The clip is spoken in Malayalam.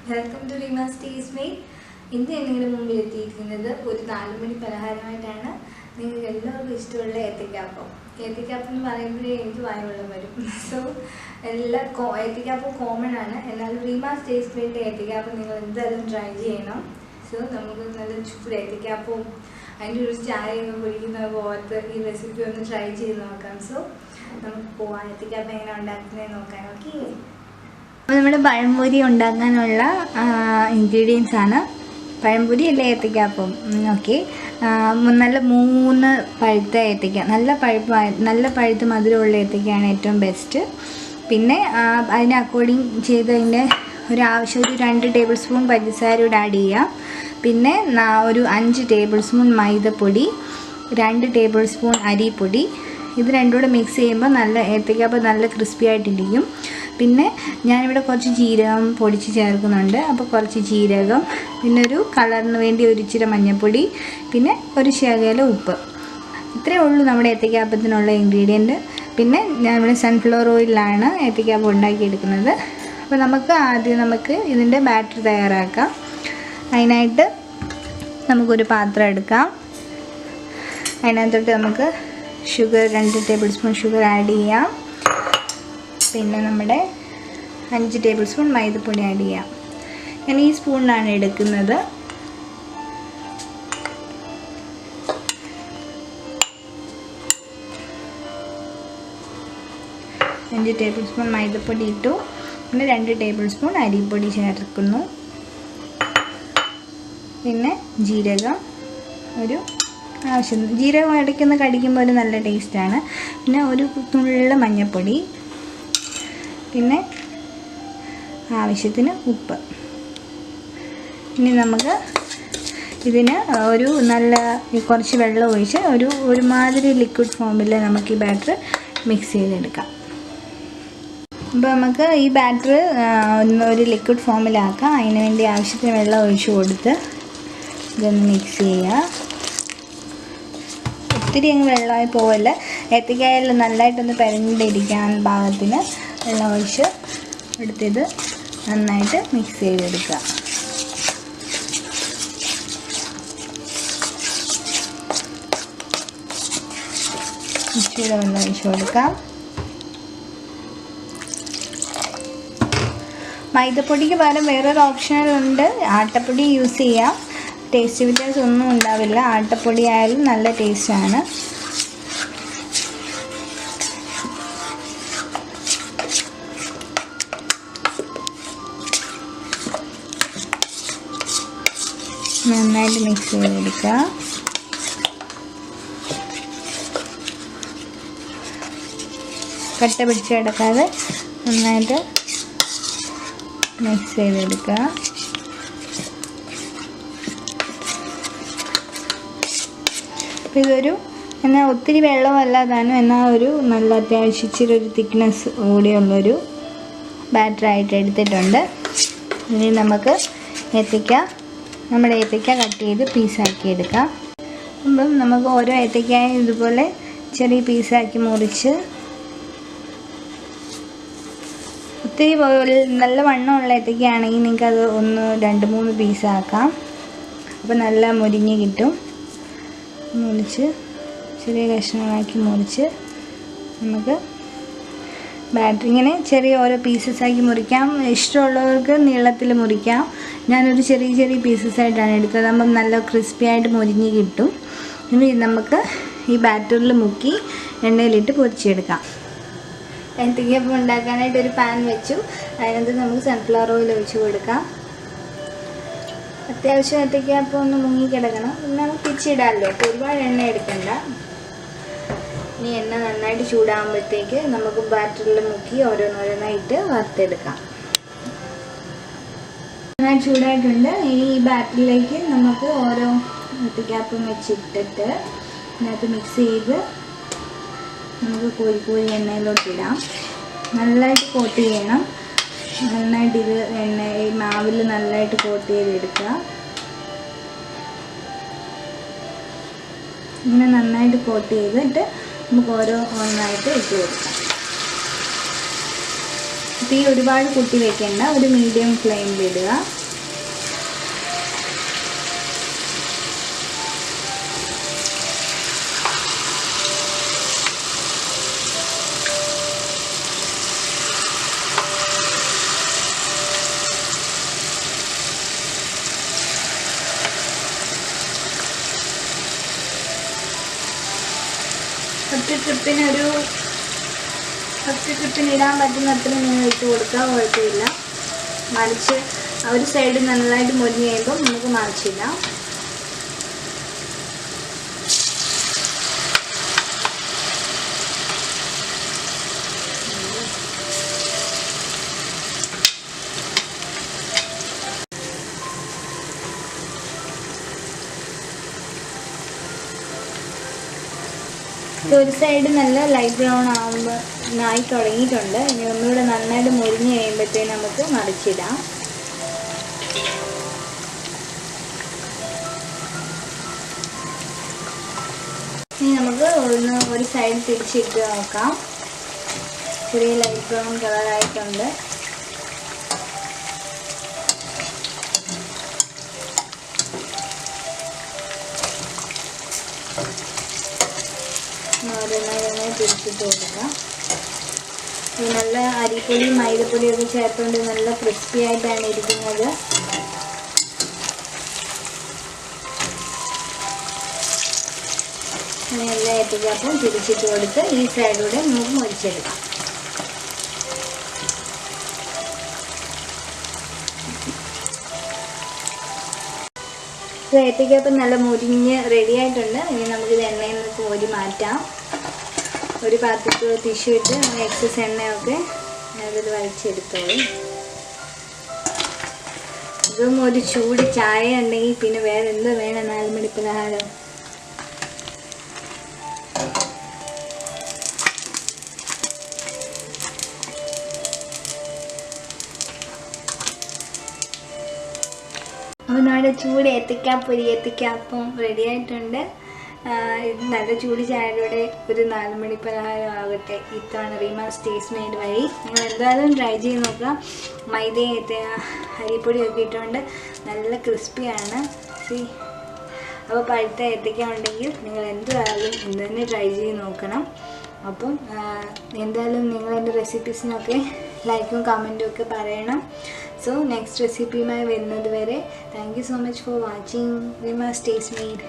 Welcome to Reema's taste made. ഇന്ന് നിങ്ങളുടെ മുമ്പിൽ എത്തിയിരിക്കുന്നത് ഒരു 4 മണി പലഹാരമായിട്ടാണ്. നിങ്ങൾക്ക് എല്ലാവർക്കും ഇഷ്ടമുള്ള ഏത്തക്കാപ്പം. ഏത്തക്കാപ്പം എന്ന് പറയുമ്പോഴേ എനിക്ക് വായുവെള്ളം വരും. സോ ഏത്തക്കാപ്പം കോമൺ ആണ്. എന്നാലും റീമാസ് ടേസ്റ്റ് മെയ്ഡിൻ്റെ ഏത്തക്കാപ്പം നിങ്ങൾ എന്തായാലും ട്രൈ ചെയ്യണം. സോ നമുക്ക് നല്ല ചൂട് ഏത്തക്കാപ്പവും അതിൻ്റെ ഒരു ചായയൊക്കെ കുടിക്കുന്ന പോകത്ത് ഈ റെസിപ്പി ഒന്ന് ട്രൈ ചെയ്ത് നോക്കാം. സോ നമുക്ക് പോവാം ഏത്തക്കാപ്പം എങ്ങനെ ഉണ്ടാക്കുന്നതെന്ന് നോക്കാം. ഓക്കെ, അപ്പോൾ നമ്മുടെ പഴംപൊരി ഉണ്ടാക്കാനുള്ള ഇൻഗ്രീഡിയൻസ് ആണ്. പഴംപൊരി അല്ല ഏത്തക്കാപ്പം. ഓക്കെ, നല്ല 3 പഴുത്ത ഏത്തക്ക, നല്ല പഴുത്ത മധുരമുള്ള ഏത്തക്കയാണ് ഏറ്റവും ബെസ്റ്റ്. പിന്നെ അതിന് അക്കോർഡിങ് ചെയ്തതിൻ്റെ ആവശ്യം ഒരു 2 ടേബിൾ സ്പൂൺ പഞ്ചസാര കൂടെ ആഡ് ചെയ്യാം. പിന്നെ ഒരു 5 ടേബിൾ സ്പൂൺ മൈദപ്പൊടി, 2 ടേബിൾ സ്പൂൺ അരിപ്പൊടി. ഇത് രണ്ടും കൂടെ മിക്സ് ചെയ്യുമ്പോൾ നല്ല ഏത്തക്കാപ്പം നല്ല ക്രിസ്പി ആയിട്ടിരിക്കും. പിന്നെ ഞാനിവിടെ കുറച്ച് ജീരകം പൊടിച്ച് ചേർക്കുന്നുണ്ട്. അപ്പോൾ കുറച്ച് ജീരകം, പിന്നെ ഒരു കളറിന് വേണ്ടി ഒരു ഇച്ചിരി മഞ്ഞൾപ്പൊടി, പിന്നെ ഒരു ശകല ഉപ്പ്. ഇത്രയേ ഉള്ളൂ നമ്മുടെ ഏത്തക്കാപ്പത്തിനുള്ള ഇൻഗ്രീഡിയൻറ്റ്. പിന്നെ ഞാനിവിടെ സൺഫ്ലവർ ഓയിലാണ് ഏത്തക്കാപ്പം ഉണ്ടാക്കിയെടുക്കുന്നത്. അപ്പോൾ നമുക്ക് ഇതിൻ്റെ ബാറ്റർ തയ്യാറാക്കാം. അതിനായിട്ട് നമുക്കൊരു പാത്രം എടുക്കാം. അതിനകത്തോട്ട് നമുക്ക് 2 ടേബിൾ സ്പൂൺ ഷുഗർ ആഡ് ചെയ്യാം. പിന്നെ നമ്മുടെ 5 ടേബിൾ സ്പൂൺ മൈദപ്പൊടി ആഡ് ചെയ്യാം. ഞാൻ ഈ സ്പൂണിനാണ് എടുക്കുന്നത്. അഞ്ച് ടേബിൾ സ്പൂൺ മൈദപ്പൊടി ഇട്ടു. പിന്നെ 2 ടേബിൾ സ്പൂൺ അരിപ്പൊടി ചേർക്കുന്നു. പിന്നെ ജീരകം ഒരു ആവശ്യം, ജീരകം ഇടയ്ക്കൊന്ന് കടിക്കുമ്പോൾ ഒരു നല്ല ടേസ്റ്റാണ്. പിന്നെ ഒരു തുള്ളിയുള്ള മഞ്ഞൾപ്പൊടി, പിന്നെ ആവശ്യത്തിന് ഉപ്പ്. ഇനി നമുക്ക് ഇതിന് കുറച്ച് വെള്ളം ഒഴിച്ച് ഒരുമാതിരി ലിക്വിഡ് ഫോമിൽ നമുക്ക് ഈ ബാറ്റർ മിക്സ് ചെയ്തെടുക്കാം. അപ്പോൾ നമുക്ക് ഈ ബാറ്റർ ഒരു ലിക്വിഡ് ഫോമിലാക്കാം. അതിന് വേണ്ടി ആവശ്യത്തിന് വെള്ളം ഒഴിച്ച് കൊടുത്ത് ഇതൊന്ന് മിക്സ് ചെയ്യുക. ഒത്തിരി അങ്ങ് വെള്ളമായി പോവല്ല, ഏത്തക്കായൽ നല്ലതായിട്ടൊന്ന് പെരണ്ടിരിക്കാൻ പാകത്തിന് വെള്ളം ഒഴിച്ച് എടുത്തിത് നന്നായിട്ട് മിക്സ് ചെയ്തെടുക്കുക. ഇച്ചിരി വെള്ളം ഒഴിച്ച് കൊടുക്കാം. മൈദപ്പൊടിക്ക് പകരം വേറൊരു ഓപ്ഷനുണ്ട്, ആട്ടപ്പൊടി യൂസ് ചെയ്യാം. ടേസ്റ്റ് വ്യത്യാസം ഒന്നും ഉണ്ടാവില്ല. ആട്ടപ്പൊടി ആയാലും നല്ല ടേസ്റ്റാണ്. നന്നായിട്ട് മിക്സ് ചെയ്തെടുക്കുക. കട്ട പിടിച്ച് കിടക്കാതെ നന്നായിട്ട് മിക്സ് ചെയ്തെടുക്കുക. ഇതൊരു എന്നാൽ ഒത്തിരി വെള്ളമല്ലാതാണ്, എന്നാൽ ഒരു നല്ല അത്യാവശ്യം ഇച്ചിരി ഒരു തിക്നെസ് കൂടിയുള്ളൊരു ബാറ്ററായിട്ട് എടുത്തിട്ടുണ്ട്. ഇനി നമുക്ക് നമ്മുടെ ഏത്തക്ക കട്ട് ചെയ്ത് പീസാക്കി എടുക്കാം. അപ്പം നമുക്ക് ഓരോ ഏത്തക്കായും ഇതുപോലെ ചെറിയ പീസാക്കി മുറിച്ച്, ഒത്തിരി നല്ല വണ്ണമുള്ള ഏത്തക്കയാണെങ്കിൽ നിങ്ങൾക്കത് 1, 2, 3 പീസാക്കാം. അപ്പോൾ നല്ല മുരിഞ്ഞ് കിട്ടും. മുറിച്ച് ചെറിയ കഷ്ണങ്ങളാക്കി മുറിച്ച് നമുക്ക് ബാറ്റർ ഇങ്ങനെ ചെറിയ ഓരോ പീസസാക്കി മുറിക്കാം. ഇഷ്ടമുള്ളവർക്ക് നീളത്തിൽ മുറിക്കാം. ഞാനൊരു ചെറിയ പീസസായിട്ടാണ് എടുത്തത്. അപ്പം നല്ല ക്രിസ്പി ആയിട്ട് മുരിഞ്ഞ് കിട്ടും. ഇനി നമുക്ക് ഈ ബാറ്ററിൽ മുക്കി എണ്ണയിലിട്ട് പൊരിച്ചെടുക്കാം. ഏത്തക്കപ്പം ഉണ്ടാക്കാനായിട്ട് ഒരു പാൻ വെച്ചു. അതിനകത്ത് നമുക്ക് സൺഫ്ലവർ ഓയിൽ ഒഴിച്ച് കൊടുക്കാം. അത്യാവശ്യം ഏത്തക്കപ്പം ഒന്ന് മുങ്ങിക്കിടക്കണം. പിന്നെ നമുക്ക് പിച്ചിടാമല്ലോ, അപ്പോൾ ഒരുപാട് എണ്ണ എടുക്കണ്ട. ഇനി എണ്ണ നന്നായിട്ട് ചൂടാകുമ്പോഴത്തേക്ക് നമുക്ക് ബാറ്ററിൽ മുക്കി ഓരോന്നോരോന്നായിട്ട് വറുത്തെടുക്കാം. നന്നായിട്ട് ചൂടായിട്ടുണ്ട്. ഇനി ഈ ബാറ്ററിലേക്ക് നമുക്ക് ഓരോ ഏത്തക്കപ്പം വെച്ചിട്ടിട്ട് ഇതിനകത്ത് മിക്സ് ചെയ്ത് നമുക്ക് കോരി എണ്ണയിലോട്ടിടാം. നല്ലതായിട്ട് കോട്ട് ചെയ്യണം. നന്നായിട്ട് ഇത് ഈ മാവിൽ നല്ലതായിട്ട് കോട്ട് ചെയ്തെടുക്കുക. ഇങ്ങനെ നന്നായിട്ട് കോട്ട് ചെയ്തിട്ട് നമുക്ക് ഓരോന്നായിട്ട് ഇട്ട് കൊടുക്കാം. തീ ഒരുപാട് കൂട്ടി വെക്കേണ്ട, ഒരു മീഡിയം ഫ്ലെയിമിലിടുക. ഫസ്റ്റ് ട്രിപ്പിന് ഇടാൻ പറ്റുന്നത്ര നിങ്ങൾ ഇട്ട് കൊടുക്കുക, കുഴപ്പമില്ല. മറിച്ച് ഒരു സൈഡ് നന്നായിട്ട് മുരിഞ്ഞ് കഴിയുമ്പോൾ നമുക്ക് മറിച്ചിടാം. ഒരു സൈഡ് നല്ല ലൈറ്റ് ബ്രൗൺ ആയി തുടങ്ങിയിട്ടുണ്ട്. ഇനി ഒന്നുകൂടെ നന്നായിട്ട് മുരിഞ്ഞ് കഴിയുമ്പോഴത്തേന് നമുക്ക് മറിച്ചിടാം. ഇനി നമുക്ക് ഒരു സൈഡ് തിരിച്ചിട്ട് നോക്കാം. ചെറിയ ലൈറ്റ് ബ്രൗൺ കളറായിട്ടുണ്ട്. ഓരോന്നായി തിരിച്ചിട്ട് കൊടുക്കാം. നല്ല അരിപ്പൊടി മൈദപ്പൊടിയൊക്കെ ചേർത്തുകൊണ്ട് നല്ല ക്രിസ്പി ആയിട്ടാണ് ഇരിക്കുന്നത്. അങ്ങനെ എല്ലാ ഏത്തയ്ക്കാപ്പവും തിരിച്ചിട്ട് കൊടുത്ത് ഈ സൈഡിലൂടെ നമുക്ക് മുറിച്ചെടുക്കാം. ഏത്തയ്ക്കാപ്പം നല്ല മുരിഞ്ഞ് റെഡി ആയിട്ടുണ്ട്. ഇനി നമുക്കിത് എണ്ണയിൽ നിന്ന് കോരി മാറ്റാം. ഒരു പാത്രത്തിൽ ടിഷ്യൂ ഇട്ട് എക്സസ് എണ്ണയൊക്കെ അതിൽ വലിച്ചെടുത്തോളൂ. ഇതും ഒരു ചൂട് ചായ ഉണ്ടെങ്കിൽ പിന്നെ വേറെ എന്ത് വേണം 4 മണി പലഹാരം. അപ്പോൾ നമ്മുടെ ചൂട് ഏത്തയ്ക്കാപ്പം റെഡി ആയിട്ടുണ്ട്. ഇത് നല്ല ചൂട് ചായയുടെ ഒരു 4 മണി പലഹാരം ആകട്ടെ. ഇത്തവണ റീമാസ് ടേസ്റ്റ് മെയ്ഡ് വഴി നിങ്ങൾ എന്തായാലും ട്രൈ ചെയ്ത് നോക്കുക. മൈദയും അരിപ്പൊടിയൊക്കെ ഇട്ടുകൊണ്ട് നല്ല ക്രിസ്പിയാണ്. അപ്പോൾ പഴുത്ത ഏത്തയ്ക്ക ഉണ്ടെങ്കിൽ നിങ്ങൾ എന്തായാലും ഇന്ന് തന്നെ ട്രൈ ചെയ്ത് നോക്കണം. അപ്പം എന്തായാലും നിങ്ങൾ എൻ്റെ റെസിപ്പീസിനൊക്കെ ലൈക്കും കമൻറ്റും ഒക്കെ പറയണം. സോ നെക്സ്റ്റ് റെസിപ്പിയുമായി വരുന്നത് വരെ thank you so much for watching Reema's taste made.